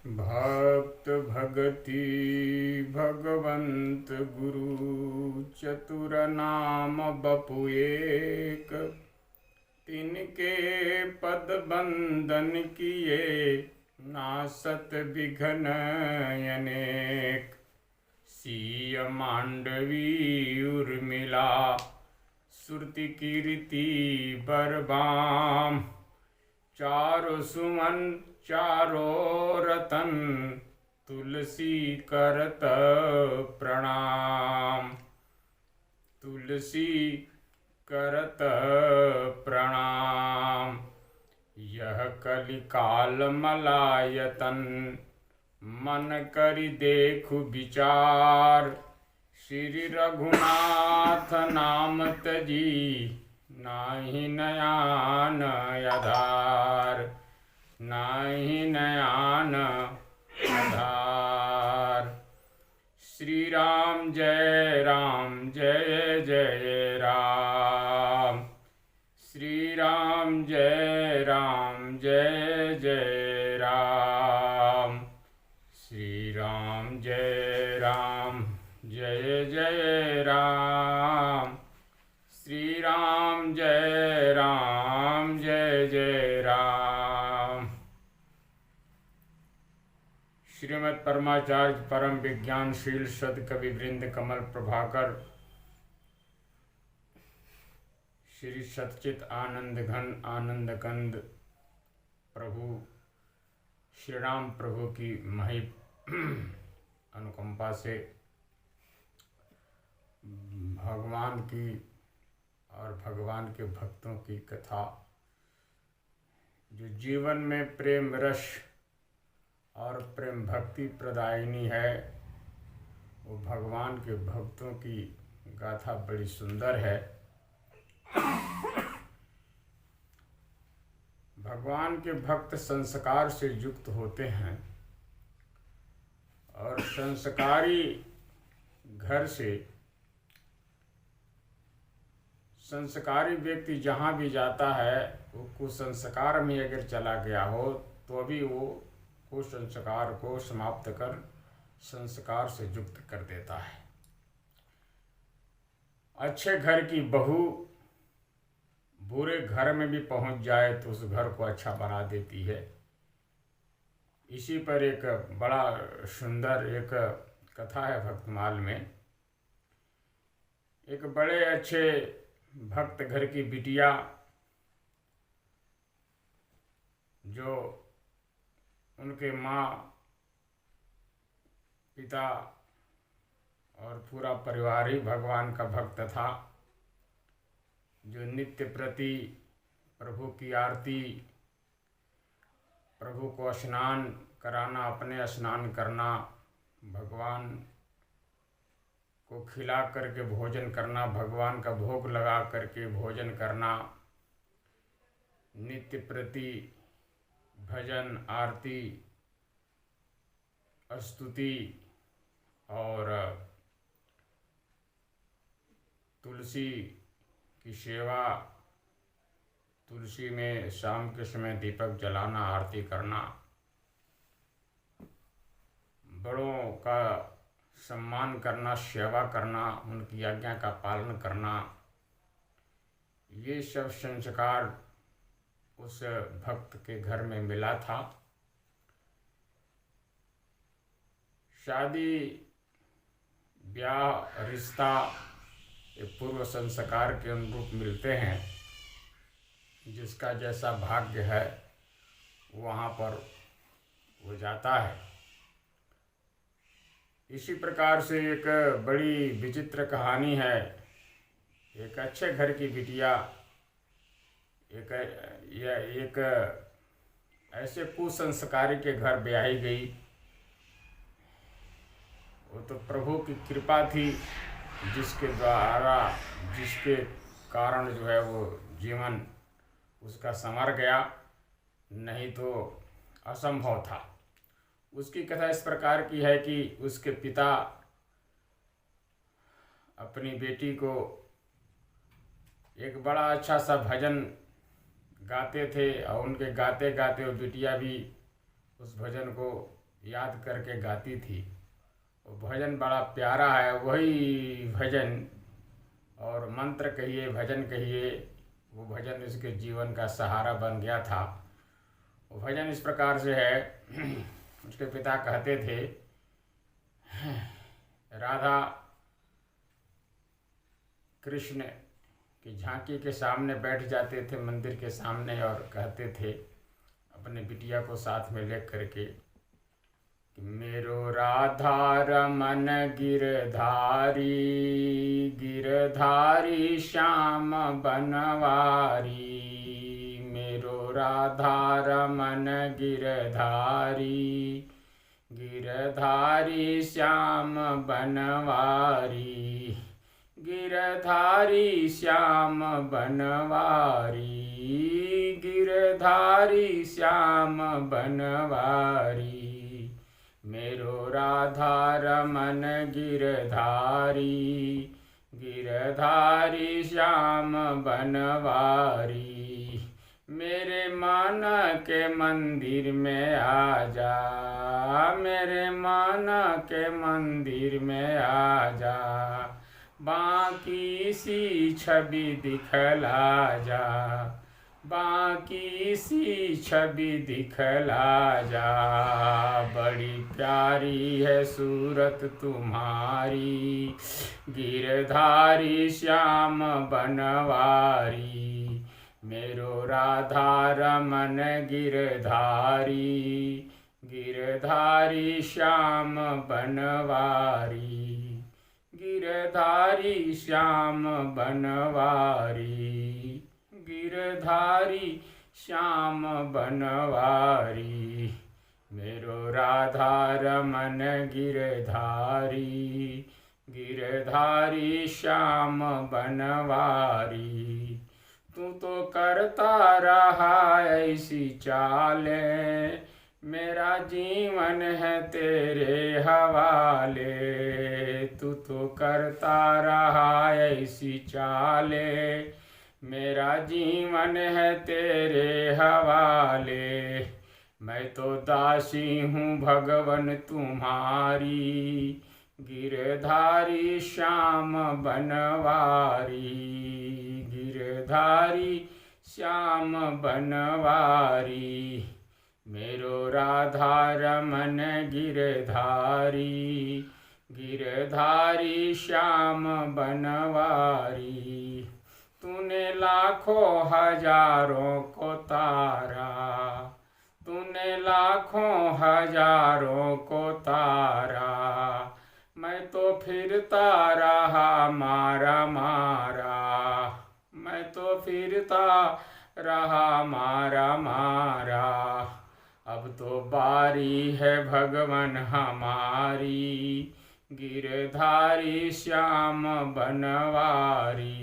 भक्त भगति भगवंत गुरु चतुर नाम बपु एक। तिनके पद बंदन किए नासत विघ्न अनेक। सीय मांडवी उर्मिला श्रुति कीर्ति बरबाम। चारो सुमन चारो रतन तुलसी करत प्रणाम। तुलसी करत प्रणाम। यह कलिकाल मलायतन मन करि देखु विचार। श्री रघुनाथ नाम तजी नाहि नयान आधार। नाहि नयान आधार। श्री राम जय जय राम। श्री राम जय जय राम। श्री राम जय जय राम। श्री राम जय जय राम। श्रीमद् परमाचार्य परम विज्ञानशील सदकवि वृंद कमल प्रभाकर श्री सच्चित आनंद घन आनंद कंद प्रभु श्री राम प्रभु की मही अनुकंपा से भगवान की और भगवान के भक्तों की कथा जो जीवन में प्रेम रस और प्रेम भक्ति प्रदायिनी है, वो भगवान के भक्तों की गाथा बड़ी सुंदर है। भगवान के भक्त संस्कार से युक्त होते हैं और संस्कारी घर से संस्कारी व्यक्ति जहाँ भी जाता है वो कुसंस्कार में अगर चला गया हो तो भी वो कुसंस्कार को समाप्त कर संस्कार से युक्त कर देता है। अच्छे घर की बहू बुरे घर में भी पहुंच जाए तो उस घर को अच्छा बना देती है। इसी पर एक बड़ा सुंदर एक कथा है भक्तमाल में। एक बड़े अच्छे भक्त घर की बिटिया जो उनके माँ पिता और पूरा परिवार ही भगवान का भक्त था, जो नित्य प्रति प्रभु की आरती, प्रभु को स्नान कराना, अपने स्नान करना, भगवान को खिला करके भोजन करना, भगवान का भोग लगा करके भोजन करना, नित्य प्रति भजन आरती स्तुति और तुलसी की सेवा, तुलसी में शाम के समय दीपक जलाना, आरती करना, बड़ों का सम्मान करना, सेवा करना, उनकी आज्ञा का पालन करना, ये सब संस्कार उस भक्त के घर में मिला था। शादी ब्याह रिश्ता ये पूर्व संस्कार के अनुरूप मिलते हैं। जिसका जैसा भाग्य है वहाँ पर वो जाता है। इसी प्रकार से एक बड़ी विचित्र कहानी है। एक अच्छे घर की बिटिया एक ऐसे कुसंस्कारी के घर ब्याही गई। वो तो प्रभु की कृपा थी जिसके द्वारा, जिसके कारण जो है वो जीवन उसका संवर गया, नहीं तो असंभव था। उसकी कथा इस प्रकार की है कि उसके पिता अपनी बेटी को एक बड़ा अच्छा सा भजन गाते थे और उनके गाते गाते वो बिटिया भी उस भजन को याद करके गाती थी। वो भजन बड़ा प्यारा है। वही भजन और मंत्र कहिए, भजन कहिए, वो भजन उसके जीवन का सहारा बन गया था। वो भजन इस प्रकार से है। उसके पिता कहते थे, राधा कृष्ण की झांकी के सामने बैठ जाते थे, मंदिर के सामने, और कहते थे अपने बिटिया को साथ में ले करके कि मेरो राधा रमन गिरधारी, गिरधारी श्याम बनवारी। मेरो राधा रमन गिरधारी, गिरधारी श्याम बनवारी। गिरधारी श्याम बनवारी, गिरधारी श्याम बनवारी। मेरो राधा रमन गिरधारी, गिरधारी श्याम बनवारी। मेरे मन के मंदिर में आ जा, मेरे मन के मंदिर में आ जा। बाकी सी छवि दिखला जा, बाकी सी छवि दिखला जा। बड़ी प्यारी है सूरत तुम्हारी, गिरधारी श्याम बनवारी। मेरो राधा रमन गिरधारी, गिरधारी श्याम बनवारी। गिरधारी श्याम बनवारी, गिरधारी श्याम बनवारी। मेरो राधा रमन गिरधारी, गिरधारी श्याम बनवारी। तू तो करता रहा ऐसी चाले, मेरा जीवन है तेरे हवाले। तू तो करता रहा ऐसी चाले, मेरा जीवन है तेरे हवाले। मैं तो दासी हूँ भगवन तुम्हारी, गिरधारी श्याम बनवारी। गिरधारी श्याम बनवारी। मेरो राधा रमन गिरधारी, गिरधारी श्याम बनवारी। तूने लाखों हजारों को तारा, तूने लाखों हजारों को तारा। मैं तो फिरता रहा मारा मारा, मैं तो फिरता रहा मारा मारा। अब तो बारी है भगवन हमारी, गिरधारी श्याम बनवारी।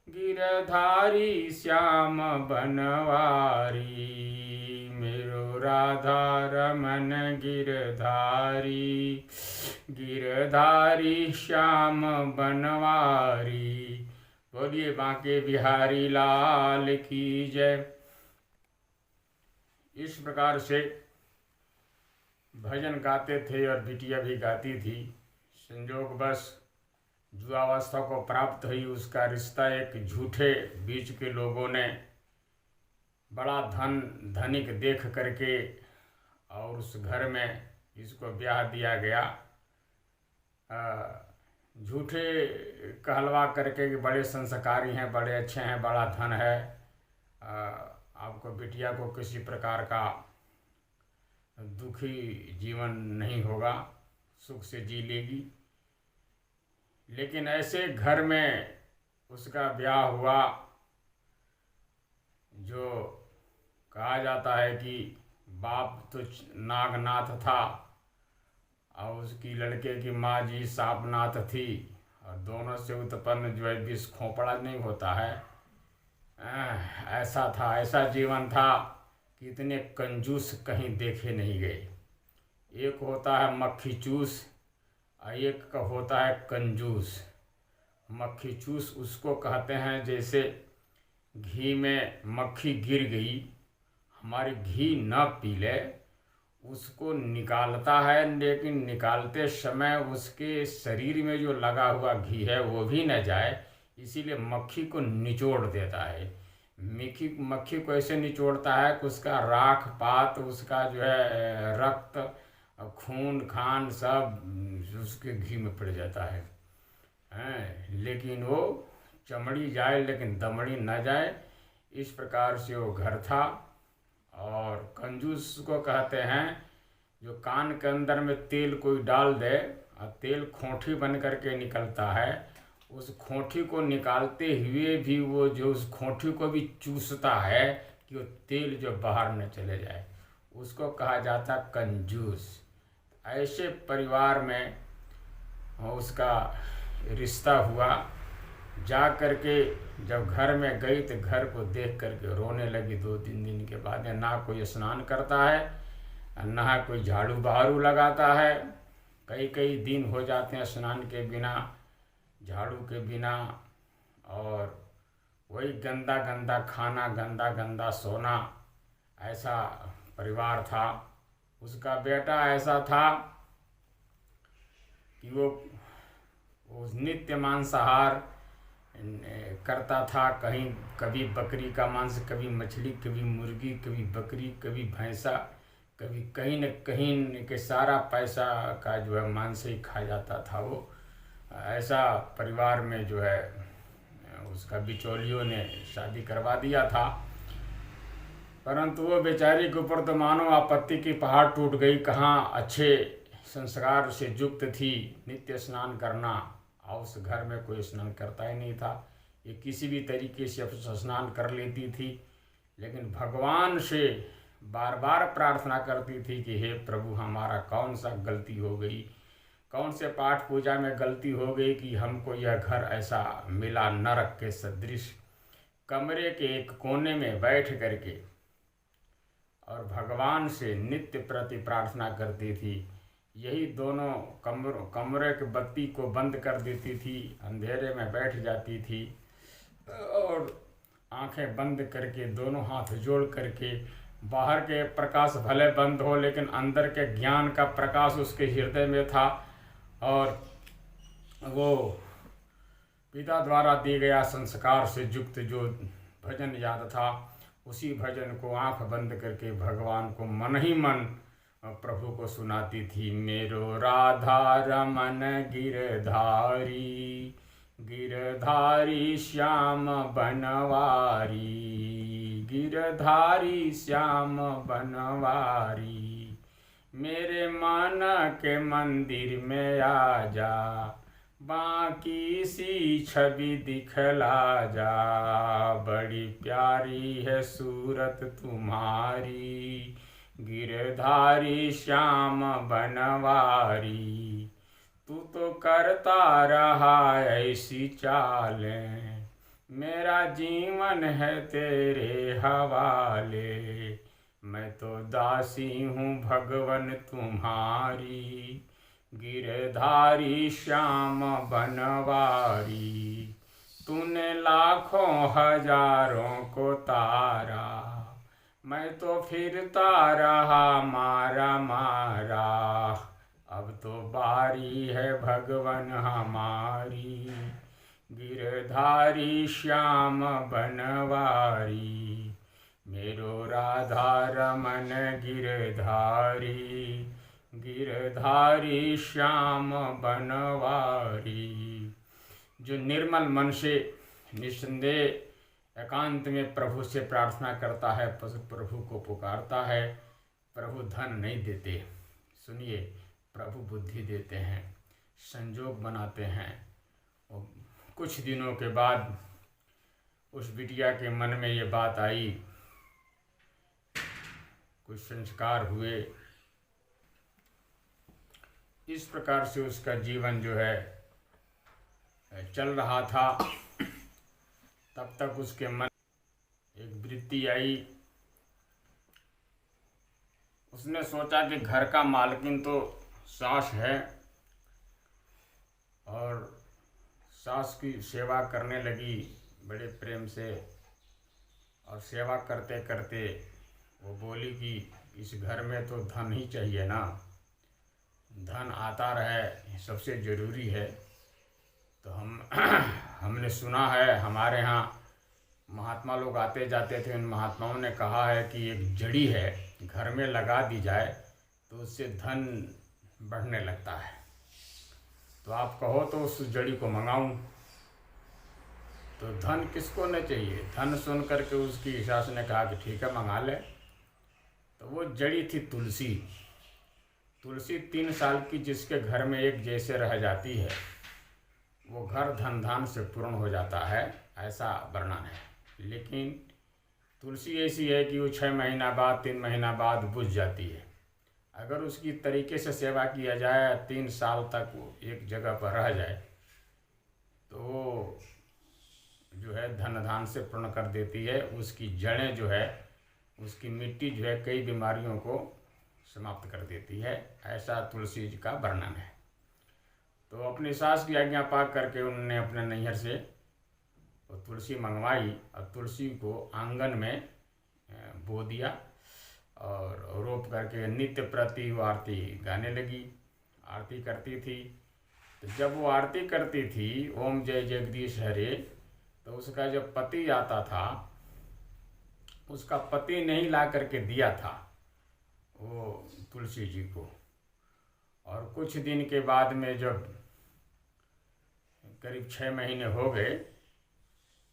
गिरधारी श्याम बनवारी। मेरो राधा रमन गिरधारी, गिरधारी श्याम बनवारी। बोलिए बांके बिहारी लाल की जय। इस प्रकार से भजन गाते थे और बिटिया भी गाती थी। संयोगवश युवावस्था को प्राप्त हुई उसका रिश्ता एक झूठे बीच के लोगों ने बड़ा धनिक देख करके और उस घर में इसको ब्याह दिया गया। झूठे कहलवा करके कि बड़े संस्कारी हैं, बड़े अच्छे हैं, बड़ा धन है, आपको बिटिया को किसी प्रकार का दुखी जीवन नहीं होगा, सुख से जी लेगी। लेकिन ऐसे घर में उसका ब्याह हुआ जो कहा जाता है कि बाप तो नागनाथ था और उसकी लड़के की माँ जी सापनाथ थी, और दोनों से उत्पन्न जो है विष खोपड़ा नहीं होता है, ऐसा था, ऐसा जीवन था कि इतने कंजूस कहीं देखे नहीं गए। एक होता है मक्खी चूस और एक का होता है कंजूस। मक्खी चूस उसको कहते हैं जैसे घी में मक्खी गिर गई, हमारी घी न पी ले, उसको निकालता है, लेकिन निकालते समय उसके शरीर में जो लगा हुआ घी है वो भी न जाए, इसीलिए मक्खी को निचोड़ देता है। मक्खी को ऐसे निचोड़ता है कि उसका राख पात, उसका जो है रक्त, खून खान सब उसके घी में पड़ जाता है। लेकिन वो चमड़ी जाए लेकिन दमड़ी न जाए, इस प्रकार से वो घर था। और कंजूस को कहते हैं जो कान के अंदर में तेल कोई डाल दे और तेल खोंठी बन करके निकलता है, उस खोंठी को निकालते हुए भी वो जो उस खोंठी को भी चूसता है कि वो तेल जो बाहर न चले जाए, उसको कहा जाता कंजूस। ऐसे परिवार में उसका रिश्ता हुआ। जा करके जब घर में गई तो घर को देख करके रोने लगी। 2-3 दिन के बाद ना कोई स्नान करता है ना कोई झाड़ू बहारू लगाता है। कई कई दिन हो जाते हैं स्नान के बिना, झाड़ू के बिना, और वही गंदा गंदा खाना, गंदा गंदा सोना। ऐसा परिवार था। उसका बेटा ऐसा था कि वो नित्य मांसाहार करता था। कहीं कभी बकरी का मांस, कभी मछली, कभी मुर्गी, कभी बकरी, कभी भैंसा, कभी कहीं न कहीं के सारा पैसा का जो है मांस ही खा जाता था वो। ऐसा परिवार में जो है उसका बिचौलियों ने शादी करवा दिया था। परंतु वो बेचारी के ऊपर तो मानो आपत्ति की पहाड़ टूट गई। कहाँ अच्छे संस्कार से युक्त थी, नित्य स्नान करना, और उस घर में कोई स्नान करता ही नहीं था। ये किसी भी तरीके से स्नान कर लेती थी, लेकिन भगवान से बार बार प्रार्थना करती थी कि हे प्रभु, हमारा कौन सा गलती हो गई, कौन से पाठ पूजा में गलती हो गई कि हमको यह घर ऐसा मिला नरक के सदृश। कमरे के एक कोने में बैठ करके और भगवान से नित्य प्रति प्रार्थना करती थी। यही दोनों कमरे के बत्ती को बंद कर देती थी, अंधेरे में बैठ जाती थी और आंखें बंद करके दोनों हाथ जोड़ करके, बाहर के प्रकाश भले बंद हो लेकिन अंदर के ज्ञान का प्रकाश उसके हृदय में था। और वो पिता द्वारा दिए गया संस्कार से युक्त जो भजन याद था, उसी भजन को आंख बंद करके भगवान को मन ही मन प्रभु को सुनाती थी। मेरो राधा रमन गिरधारी, गिरधारी श्याम बनवारी, गिरधारी श्याम बनवारी, मेरे मन के मंदिर में आ जा, बाकी सी छवि दिखला जा, बड़ी प्यारी है सूरत तुम्हारी, गिरधारी श्याम बनवारी, तू तो करता रहा ऐसी चालें, मेरा जीवन है तेरे हवाले, मैं तो दासी हूँ भगवन तुम्हारी, गिरधारी श्याम बनवारी, तूने लाखों हजारों को तारा, मैं तो फिरता रहा मारा मारा, अब तो बारी है भगवन हमारी, गिरधारी श्याम बनवारी, मेरो राधा रमन गिरधारी, गिरधारी श्याम बनवारी। जो निर्मल मन से निस्संदेह एकांत में प्रभु से प्रार्थना करता है, प्रभु को पुकारता है, प्रभु धन नहीं देते, सुनिए, प्रभु बुद्धि देते हैं, संजोग बनाते हैं। और कुछ दिनों के बाद उस बिटिया के मन में ये बात आई, कुछ संस्कार हुए, इस प्रकार से उसका जीवन जो है चल रहा था। तब तक उसके मन एक वृत्ति आई। उसने सोचा कि घर का मालकिन तो सास है और सास की सेवा करने लगी बड़े प्रेम से। और सेवा करते करते वो बोली कि इस घर में तो धन ही चाहिए ना, धन आता रहे सबसे ज़रूरी है। तो हमने सुना है, हमारे यहाँ महात्मा लोग आते जाते थे, उन महात्माओं ने कहा है कि एक जड़ी है, घर में लगा दी जाए तो उससे धन बढ़ने लगता है। तो आप कहो तो उस जड़ी को मंगाऊं। तो धन किसको न चाहिए। धन सुन करके उसकी सास ने कहा कि ठीक है मंगा ले। तो वो जड़ी थी तुलसी। तुलसी 3 साल की जिसके घर में एक जैसे रह जाती है, वो घर धन धान से पूर्ण हो जाता है, ऐसा वर्णन है। लेकिन तुलसी ऐसी है कि वो 6 महीना बाद 3 महीना बाद बुझ जाती है। अगर उसकी तरीके से सेवा किया जाए, 3 साल तक वो एक जगह पर रह जाए, तो वो जो है धन धान से पूर्ण कर देती है। उसकी जड़ें जो है, उसकी मिट्टी जो है कई बीमारियों को समाप्त कर देती है, ऐसा तुलसी जी का वर्णन है। तो अपनी सास की आज्ञा पा करके उन्होंने अपने नैहर से वो तुलसी मंगवाई और तुलसी को आंगन में बो दिया और रोप करके नित्य प्रति वो आरती गाने लगी। आरती करती थी। तो जब वो आरती करती थी ओम जय जगदीश हरे, तो उसका जब पति आता था, उसका पति नहीं ला करके दिया था वो तुलसी जी को। और कुछ दिन के बाद में जब करीब 6 महीने हो गए,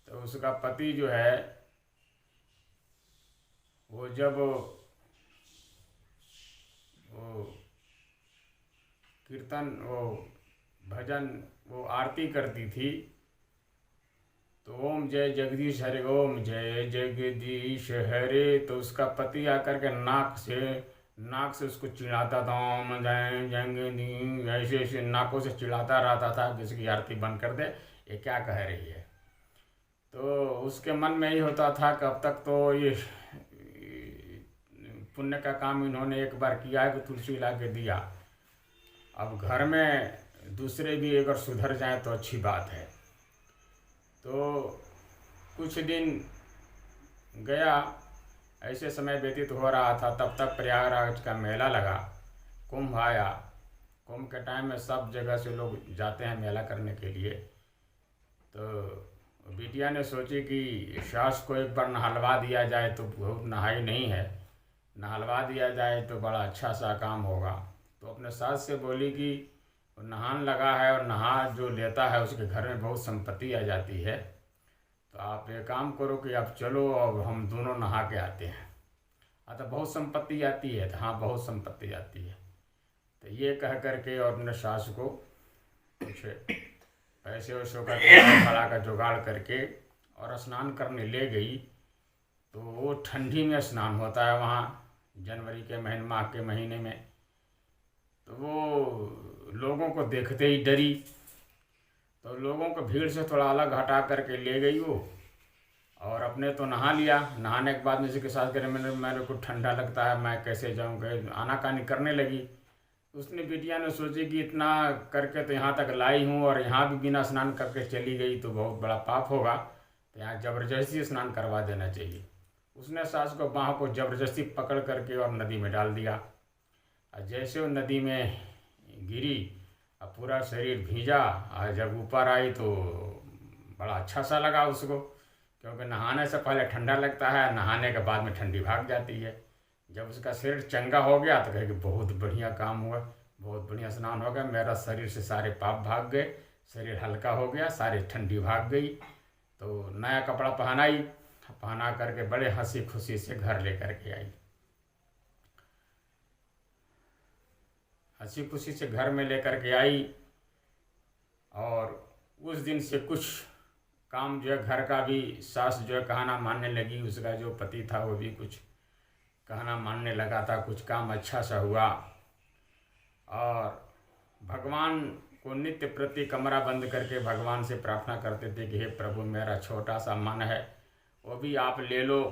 तो उसका पति जो है वो जब वो कीर्तन, वो भजन, वो आरती करती थी, तो ओम जय जगदीश हरे, ओम जय जगदीश हरे, तो उसका पति आकर के नाक से उसको चिढ़ाता था, ओम जय जगदीश, ऐसे ऐसे नाकों से चिढ़ाता रहता था कि इसकी आरती बंद कर दे, ये क्या कह रही है। तो उसके मन में ही होता था कि अब तक तो ये पुण्य का काम इन्होंने एक बार किया है कि तुलसी ला के दिया, अब घर में दूसरे भी अगर सुधर जाएं तो अच्छी बात है। तो कुछ दिन गया, ऐसे समय व्यतीत हो रहा था, तब तक प्रयागराज का मेला लगा, कुंभ आया। कुंभ के टाइम में सब जगह से लोग जाते हैं मेला करने के लिए। तो बिटिया ने सोची कि सास को एक बार नहलवा दिया जाए, तो बहुत नहाई नहीं है, नहलवा दिया जाए तो बड़ा अच्छा सा काम होगा। तो अपने सास से बोली कि नहान लगा है और नहा जो लेता है उसके घर में बहुत संपत्ति आ जाती है, तो आप एक काम करो कि आप चलो और हम दोनों नहा के आते हैं। तो बहुत संपत्ति आती है। तो हाँ, बहुत संपत्ति आती है। तो ये कह करके और अपने सास को कुछ पैसे वैसों का भाड़ा का जुगाड़ करके और स्नान करने ले गई। तो वो ठंडी में स्नान होता है वहाँ, जनवरी के माह के महीने में। तो वो लोगों को देखते ही डरी, तो लोगों को भीड़ से थोड़ा अलग हटा करके ले गई वो, और अपने तो नहा लिया। नहाने के बाद किसी के साथ करे, मेरे को ठंडा लगता है, मैं कैसे जाऊँगा, आनाकानी करने लगी। उसने बिटिया ने सोची कि इतना करके तो यहाँ तक लाई हूँ और यहाँ भी बिना स्नान करके चली गई तो बहुत बड़ा पाप होगा, तो यहाँ ज़बरदस्ती स्नान करवा देना चाहिए। उसने सास को बाँह को ज़बरदस्ती पकड़ करके और नदी में डाल दिया। और जैसे वो नदी में गिरी और पूरा शरीर भींजा, और जब ऊपर आई तो बड़ा अच्छा सा लगा उसको, क्योंकि नहाने से पहले ठंडा लगता है, नहाने के बाद में ठंडी भाग जाती है। जब उसका शरीर चंगा हो गया तो कहे कि बहुत बढ़िया काम हुआ, बहुत बढ़िया स्नान हो गया, मेरा शरीर से सारे पाप भाग गए, शरीर हल्का हो गया, सारी ठंडी भाग गई। तो नया कपड़ा पहना करके बड़े हंसी खुशी से घर लेकर के आई। हंसी खुशी से घर में लेकर के आई, और उस दिन से कुछ काम जो है घर का भी सास जो है कहना मानने लगी। उसका जो पति था वो भी कुछ कहना मानने लगा था, कुछ काम अच्छा सा हुआ। और भगवान को नित्य प्रति कमरा बंद करके भगवान से प्रार्थना करते थे कि हे प्रभु, मेरा छोटा सा मन है वो भी आप ले लो,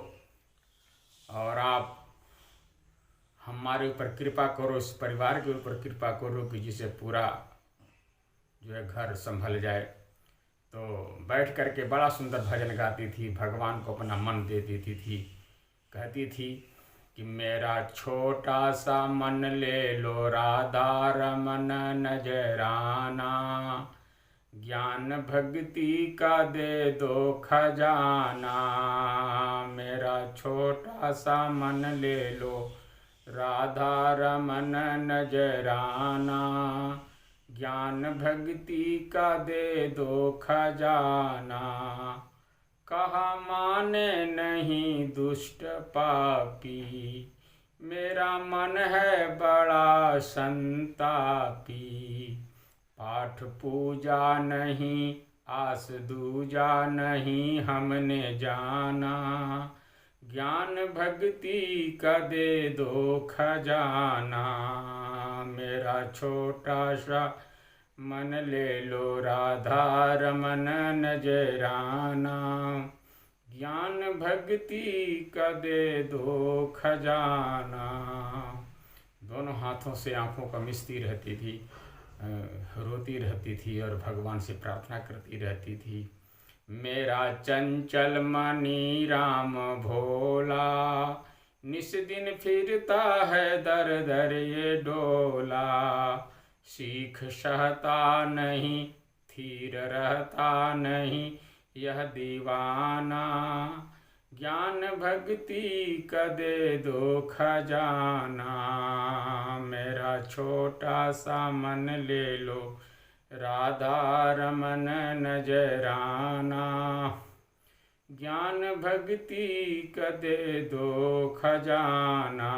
और आप हमारे ऊपर कृपा करो, इस परिवार के ऊपर कृपा करो कि जिसे पूरा जो है घर संभल जाए। तो बैठ करके बड़ा सुंदर भजन गाती थी, भगवान को अपना मन दे देती थी। कहती थी कि मेरा छोटा सा मन ले लो राधा रमन नजराना, ज्ञान भक्ति का दे दो खजाना। मेरा छोटा सा मन ले लो राधा रमन नजराना, ज्ञान भक्ति का दे दो खजाना। कहा माने नहीं दुष्ट पापी, मेरा मन है बड़ा संतापी। पाठ पूजा नहीं आस दूजा नहीं हमने जाना, ज्ञान भक्ति का दे दो खजाना। मेरा छोटा सा मन ले लो राधा रमन नजराना, ज्ञान भक्ति का दे दो खजाना। दोनों हाथों से आंखों का मिसती रहती थी, रोती रहती थी और भगवान से प्रार्थना करती रहती थी। मेरा चंचल मनी राम भोला, निस दिन फिरता है दर दर ये डोला। सीख सहता नहीं थीर रहता नहीं यह दीवाना, ज्ञान भक्ति का दे दो खजाना। मेरा छोटा सा मन ले लो राधा रमन नजराना, ज्ञान भक्ति का दे दो खजाना।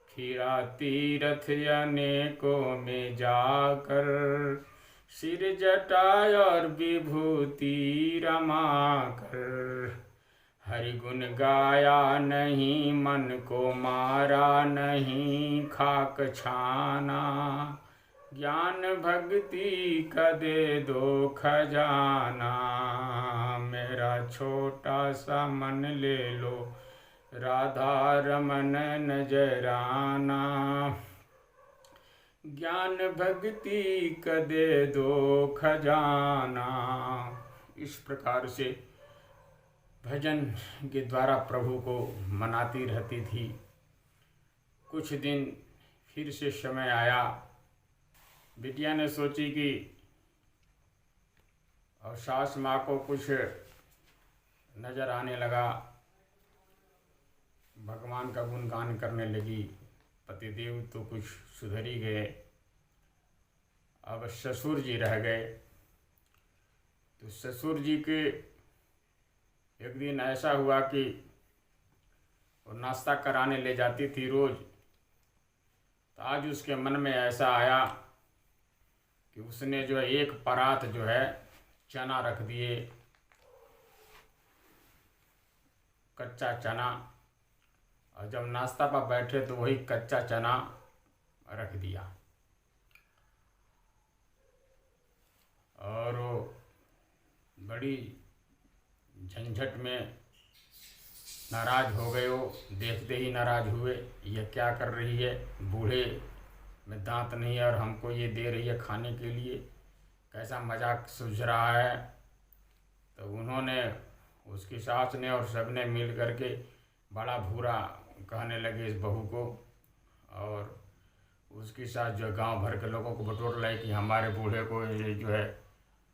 खीरा तीर्थ अनेकों में जाकर, सिर जटा और विभूति रमा कर। हरि गुण गाया नहीं मन को मारा नहीं खाक छाना, ज्ञान भक्ति का दे दो खजाना। मेरा छोटा सा मन ले लो राधा रमन नजराना, ज्ञान भक्ति का दे दो खजाना। इस प्रकार से भजन के द्वारा प्रभु को मनाती रहती थी। कुछ दिन फिर से समय आया, बिटिया ने सोची कि और सास माँ को कुछ नज़र आने लगा, भगवान का गुणगान करने लगी। पतिदेव तो कुछ सुधर ही गए, अब ससुर जी रह गए। तो ससुर जी के एक दिन ऐसा हुआ कि वो नाश्ता कराने ले जाती थी रोज़, तो आज उसके मन में ऐसा आया कि उसने जो है एक परात जो है चना रख दिए, कच्चा चना, और जब नाश्ता पर बैठे तो वही कच्चा चना रख दिया। और वो बड़ी झंझट में नाराज़ हो गए। वो देखते ही नाराज़ हुए, ये क्या कर रही है, बूढ़े में दांत नहीं है और हमको ये दे रही है खाने के लिए, कैसा मजाक सूझ रहा है। तो उन्होंने, उसकी सास ने और सब ने मिल करके बड़ा बुरा कहने लगे इस बहू को। और उसकी सास जो गांव भर के लोगों को बटोर लाई कि हमारे बूढ़े को ये जो है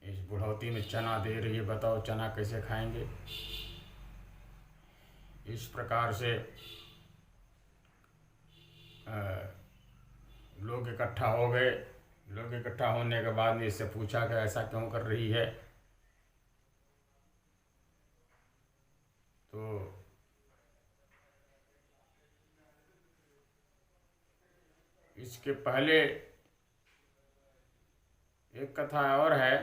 इस बुढ़ौती में चना दे रही है, बताओ चना कैसे खाएंगे। इस प्रकार से लोग इकट्ठा हो गए। लोग इकट्ठा होने के बाद में इससे पूछा कि ऐसा क्यों कर रही है। तो इसके पहले एक कथा और है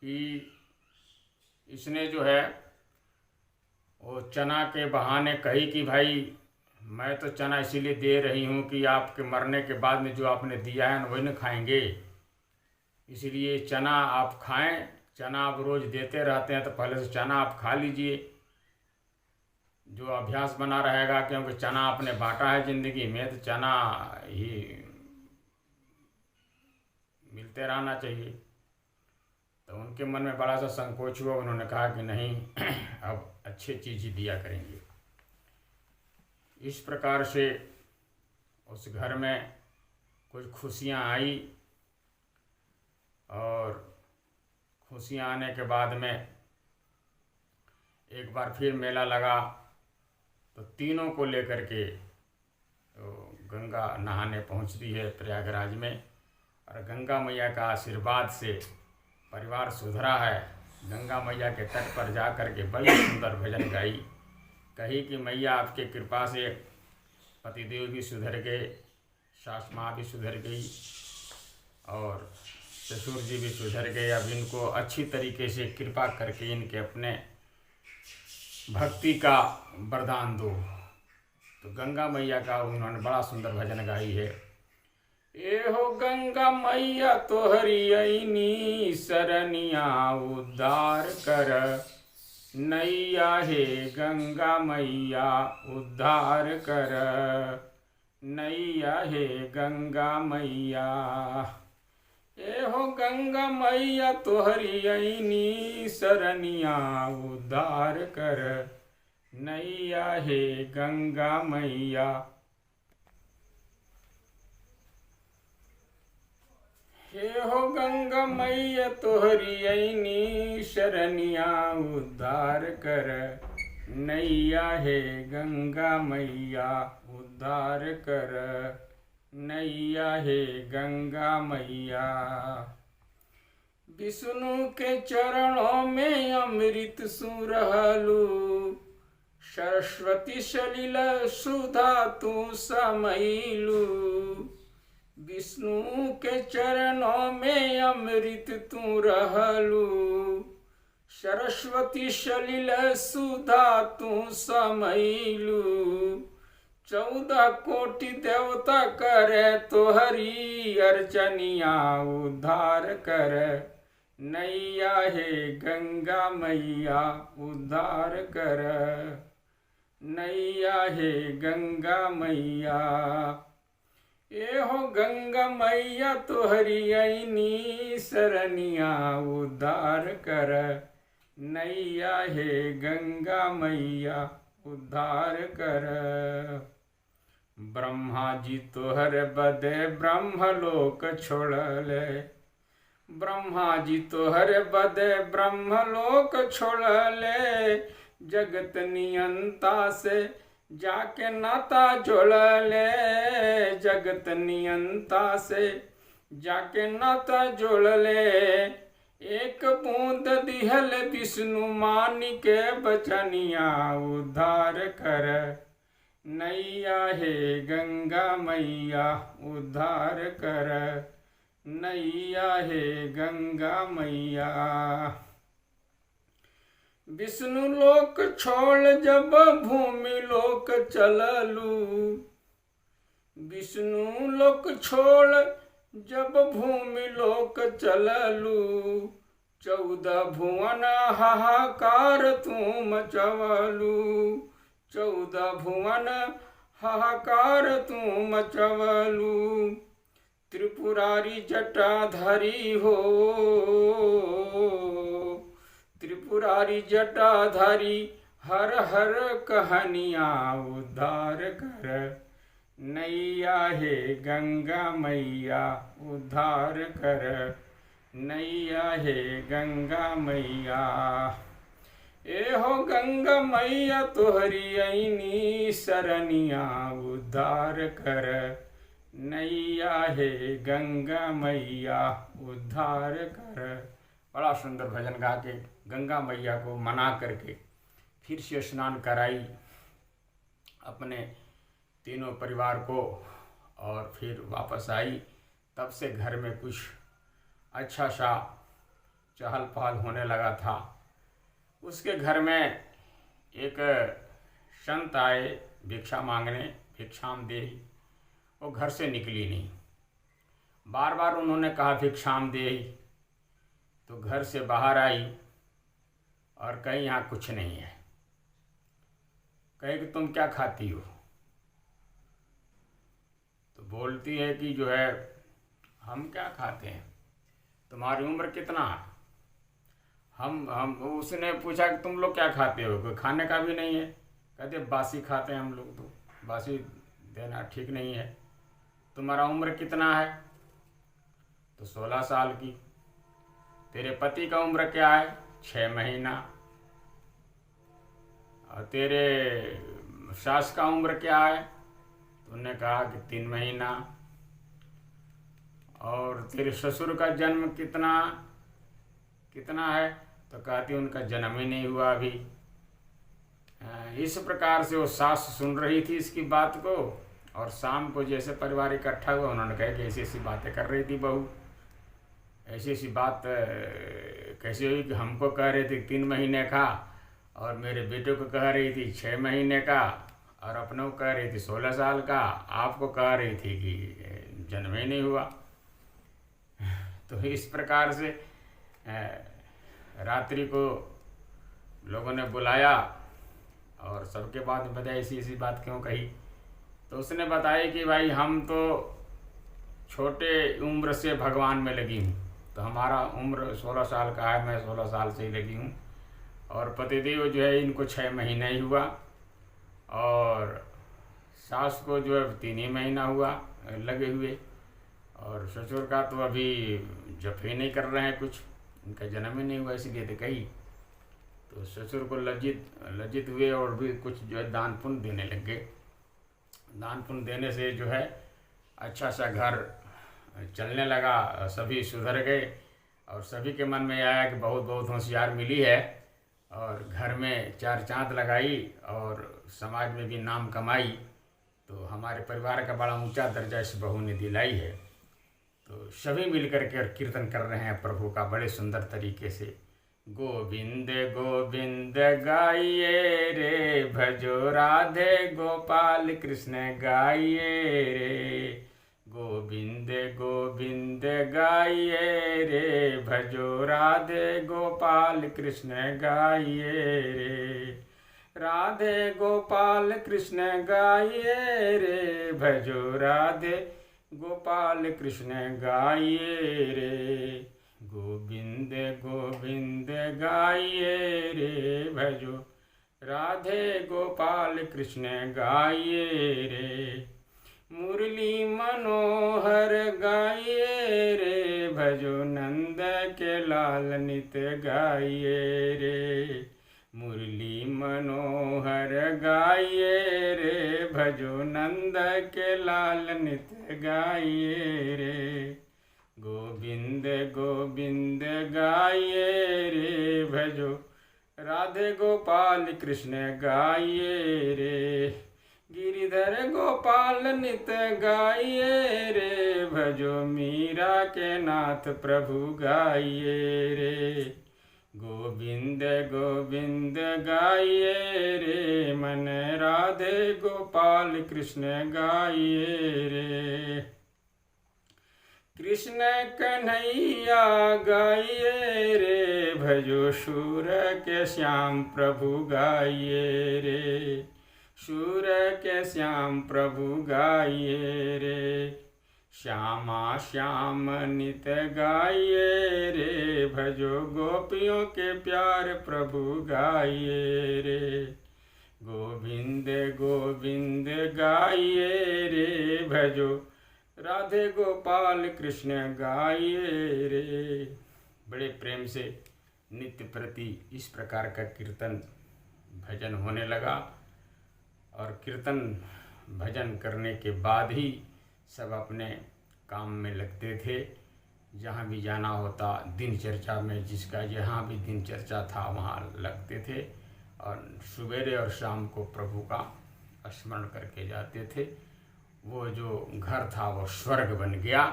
कि इसने जो है वो चना के बहाने कही कि भाई मैं तो चना इसीलिए दे रही हूँ कि आपके मरने के बाद में जो आपने दिया है ना वही न खाएंगे, इसलिए चना आप खाएं। चना आप रोज़ देते रहते हैं तो पहले से चना आप खा लीजिए, जो अभ्यास बना रहेगा, क्योंकि चना आपने बांटा है ज़िंदगी में, तो चना ही मिलते रहना चाहिए। तो उनके मन में बड़ा सा संकोच हुआ। उन्होंने कहा कि नहीं, अब अच्छी चीज़ ही दिया करेंगे। इस प्रकार से उस घर में कुछ खुशियाँ आई, और खुशियाँ आने के बाद में एक बार फिर मेला लगा। तो तीनों को लेकर के तो गंगा नहाने पहुंचती है प्रयागराज में, और गंगा मैया का आशीर्वाद से परिवार सुधरा है। गंगा मैया के तट पर जा कर के बड़ी सुंदर भजन गाई, कही कि मैया आपके कृपा से पतिदेव भी सुधर गए, सास माँ भी सुधर गई, और ससुर जी भी सुधर गए। अब इनको अच्छी तरीके से कृपा करके इनके अपने भक्ति का वरदान दो। तो गंगा मैया का उन्होंने बड़ा सुंदर भजन गाई है। ए हो गंगा मैया तोहरी अईनी सरनिया उद्धार कर, नैया हे गंगा मैया उद्धार कर, नैया हे गंगा मैया। ए हो गंगा मैया तोहरी अईनी सरनिया उद्धार कर, नैया हे गंगा मैया। हे हो गंगा मैया तोहरी अईनी शरनिया उद्धार कर, नैया हे गंगा मैया उद्धार कर, नैया हे गंगा मैया। विष्णु के चरणों में अमृत सुरहलू, सरस्वती सलिल सुधा तू समैलू। विष्णु के चरणों में अमृत तू रहलू, सरस्वती सलिल सुधा तू समैलू। 14 कोटि देवता करे तोहरी अर्चनिया उद्धार कर, नैया हे गंगा मैया उद्धार कर, नैया हे गंगा मैया। ए हो गंगा मैया तोहरी अईनी सरनिया उद्धार कर, नैया हे गंगा मैया उद्धार कर। ब्रह्मा जी तोहर बदे ब्रह्मलोक छोड़ले, ब्रह्मा जी तोहर बदे ब्रह्मलोक छोड़ले। जगत नियंता से जाके नाता जोड़ले, जगत नियंता से जाके नाता जोड़ले। एक बूंद दिहल विष्णु मानी के बचनिया उद्धार कर, नैया हे गंगा मैया उद्धार कर, नैया हे गंगा मैया। विष्णु लोक छोड़ जब भूमि लोक चललू, विष्णु लोक छोड़ जब भूमि लोक चललू। 14 भुवन हाहाकार तू मचवलू, 14 भुवन हाहाकार तू मचवलू। त्रिपुरारी जटाधारी हो, त्रिपुरारी जटाधारी हर हर कहनिया उद्धार कर, नैया हे गंगा मैया उद्धार कर, नैया हे गंगा मैया। ए हो गंगा मैया तोहरी अईनी सरनिया उद्धार कर, नैया हे गंगा मैया उद्धार कर। बड़ा सुंदर भजन गा के गंगा मैया को मना करके फिर से स्नान कराई अपने तीनों परिवार को, और फिर वापस आई। तब से घर में कुछ अच्छा सा चहल पहल होने लगा था। उसके घर में एक संत आए भिक्षा मांगने, भिक्षाम दे। वो घर से निकली नहीं, बार बार उन्होंने कहा भिक्षाम दे, तो घर से बाहर आई और कहीं यहाँ कुछ नहीं है। कहे कि तुम क्या खाती हो? तो बोलती है कि जो है हम क्या खाते हैं, तुम्हारी उम्र कितना है? हम उसने पूछा कि तुम लोग क्या खाते हो, कोई खाने का भी नहीं है। कहते बासी खाते हैं हम लोग, तो बासी देना ठीक नहीं है। तुम्हारा उम्र कितना है? तो 16 साल की। तेरे पति का उम्र क्या है? 6 महीना। और तेरे सास का उम्र क्या है? तो उन्होंने कहा कि 3 महीना। और तेरे ससुर का जन्म कितना कितना है? तो कहती उनका जन्म ही नहीं हुआ अभी। इस प्रकार से वो सास सुन रही थी इसकी बात को, और शाम को जैसे परिवार इकट्ठा हुआ उन्होंने कहा कि ऐसी ऐसी बातें कर रही थी बहू। ऐसी ऐसी बात कैसे हुई कि हमको कह रही थी 3 महीने का, और मेरे बेटे को कह रही थी 6 महीने का, और अपने को कह रही थी 16 साल का, आपको कह रही थी कि जन्म ही नहीं हुआ। तो इस प्रकार से रात्रि को लोगों ने बुलाया और सबके बाद में बताया ऐसी ऐसी बात क्यों कही। तो उसने बताया कि भाई हम तो छोटे उम्र से भगवान में लगी हूँ, तो हमारा उम्र 16 साल का है, मैं 16 साल से ही लगी हूँ, और पतिदेव जो है इनको 6 महीना ही हुआ, और सास को जो है 3 ही महीना हुआ लगे हुए, और ससुर का तो अभी जप ही नहीं कर रहे हैं कुछ, इनका जन्म ही नहीं हुआ, इसीलिए तो कही। तो ससुर को लज्जित हुए और भी कुछ जो है दान पुण्य देने लग गए। दान पुण्य देने से जो है अच्छा सा घर चलने लगा, सभी सुधर गए, और सभी के मन में आया कि बहुत बहुत होशियार मिली है, और घर में 4 चाँद लगाई और समाज में भी नाम कमाई, तो हमारे परिवार का बड़ा ऊंचा दर्जा इस बहू ने दिलाई है। तो सभी मिलकर के कीर्तन कर रहे हैं प्रभु का बड़े सुंदर तरीके से। गोविंद गोविंद गाइए रे, भजो राधे गोपाल कृष्ण गाइए रे। गोविंद गोविंद गाइए रे, भजो राधे गोपाल कृष्ण गाइए रे। राधे गोपाल कृष्ण गाइए रे, भजो राधे गोपाल कृष्ण गाइए रे। गोविंद गोविंद गाइए रे, भजो राधे गोपाल कृष्ण गाइए रे। मुरली मनोहर गाइए रे, भजो नंद के लाल नित गाइए रे। मुरली मनोहर गाइए रे, भजो नंद के लाल नित गाइए रे। गोविंद गोविंद गाइए रे, भजो राधे गोपाल कृष्ण गाइए रे। गिरिधर गोपाल नित गाइए रे, भजो मीरा के नाथ प्रभु गाइए रे। गोविंद गोविंद गाइए रे, मन राधे गोपाल कृष्ण गाइए रे। कृष्ण कन्हैया गाइए रे, भजो शूर के श्याम प्रभु गाइए रे। शूर के श्याम प्रभु गाइए रे। श्यामा श्याम नित गाइए रे, भजो गोपियों के प्यार प्रभु गाइए रे। गोविंद गोविंद गाइए रे, भजो राधे गोपाल कृष्ण गाइए रे। बड़े प्रेम से नित्य प्रति इस प्रकार का कीर्तन भजन होने लगा, और कीर्तन भजन करने के बाद ही सब अपने काम में लगते थे। जहाँ भी जाना होता दिनचर्या में, जिसका जहाँ भी दिनचर्या था वहाँ लगते थे, और सवेरे और शाम को प्रभु का स्मरण करके जाते थे। वो जो घर था वो स्वर्ग बन गया।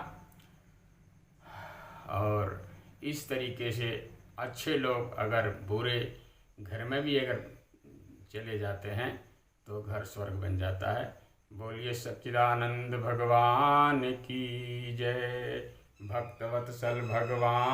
और इस तरीके से अच्छे लोग अगर बुरे घर में भी अगर चले जाते हैं तो घर स्वर्ग बन जाता है। बोलिए सच्चिदानंद भगवान की जय। भक्तवत्सल भगवान